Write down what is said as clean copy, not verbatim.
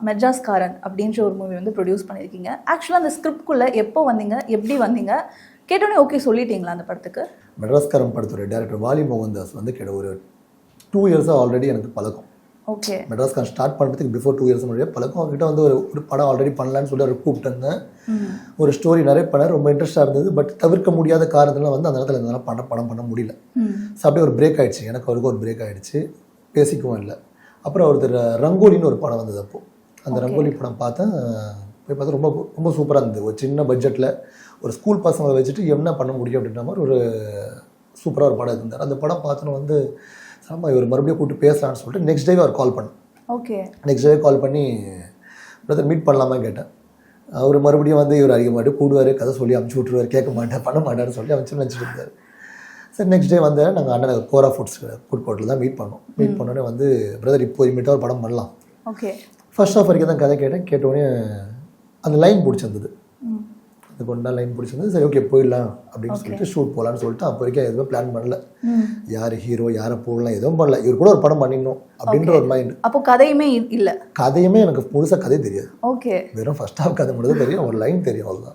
மெட்ராஸ்காரன் அப்படின்ற ஒரு மூவி வந்து ப்ரொடியூஸ் பண்ணியிருக்கீங்க. ஆக்சுவலாக அந்த ஸ்கிரிப்ட்குள்ளே எப்போ வந்தீங்க, எப்படி வந்தீங்க, கேட்டோன்னே ஓகே சொல்லிட்டீங்களா அந்த படத்துக்கு? மெட்ராஸ்காரன் படத்துடைய டேரக்டர் வாலி மோகன்தாஸ் வந்து கிட்ட ஒரு 2 இயர்ஸாக ஆல்ரெடி எனக்கு பழக்கம். ஓகே. மெட்ராஸ்காரன் ஸ்டார்ட் பண்ணுறதுக்கு பிஃபோர் 2 இயர்ஸ் முன்னாடியே பழக்கம். அவர்கிட்ட வந்து ஒரு படம் ஆல்ரெடி பண்ணலான்னு சொல்லி அவர் கூப்பிட்டுருந்தேன். ஒரு ஸ்டோரி நிறைய பண்ண ரொம்ப இன்ட்ரெஸ்ட்டாக இருந்தது. பட் தவிர்க்க முடியாத காரணத்தில் வந்து அந்த நேரத்தில் என்னால் படம் பண்ண முடியல. ஸோ அப்படியே ஒரு பிரேக் ஆகிடுச்சு, எனக்கு அவருக்கு ஒரு பிரேக் ஆகிடுச்சு, பேசிக்கவும் இல்லை. அப்புறம் ஒருத்தர் ரங்கோலின்னு ஒரு படம் வந்தது. அப்போது அந்த ரங்கோலி படம் பார்த்தேன். போய் பார்த்தா ரொம்ப ரொம்ப சூப்பராக இருந்தது. ஒரு சின்ன பட்ஜெட்டில் ஒரு ஸ்கூல் பசங்களை வச்சுட்டு என்ன பண்ண முடியும் அப்படின்ற மாதிரி ஒரு சூப்பராக ஒரு படம் இருந்தார். அந்த படம் பார்த்தோன்னு வந்து ஆமாம் இவர் மறுபடியும் கூப்பிட்டு பேசலான்னு சொல்லிட்டு நெக்ஸ்ட் டேவே அவர் கால் பண்ணேன். ஓகே. நெக்ஸ்ட் டேவே கால் பண்ணி பிரதர் மீட் பண்ணலாமா கேட்டேன். அவர் மறுபடியும் வந்து இவர் அதிக மாட்டேன் கூடுவார், கதை சொல்லி அமுச்சு விட்ருவார், கேட்க மாட்டேன் பண்ண மாட்டார்னு சொல்லி அமைச்சு நினச்சிட்டு இருந்தார். சரி நெக்ஸ்ட் டே வந்து நாங்கள் அண்ணன் கோரா ஃபுட் கோர்ட்டில் தான் மீட் பண்ணோம். மீட் பண்ணோடனே வந்து பிரதர் இப்போ இமீடியட்டாக ஒரு படம் பண்ணலாம். ஓகே. ஃபர்ஸ்ட் ஆஃப் வரைக்கும் தான் கதை கேட்டோடனே அந்த லைன் பிடிச்சிருந்தது. அந்த கொண்டா லைன் பிடிச்சிருந்தது. சரி ஓகே போயிடலாம் அப்படின்னு சொல்லிட்டு ஷூட் போகலான்னு சொல்லிட்டு அப்போ வரைக்கும் எதுவும் பிளான் பண்ணல. யார் ஹீரோ யாரை போடலாம் எதுவும் பண்ணல. இவர் கூட ஒரு படம் பண்ணிடணும் அப்படின்ற ஒரு மைண்ட். அப்போ கதையுமே இல்லை? கதையுமே எனக்கு முழுசாக கதை தெரியாது. ஓகே. வெறும் ஃபர்ஸ்ட் ஹாஃப் கதை மட்டும் தான் தெரியும், ஒரு லைன் தெரியும், அவ்வளோதான்.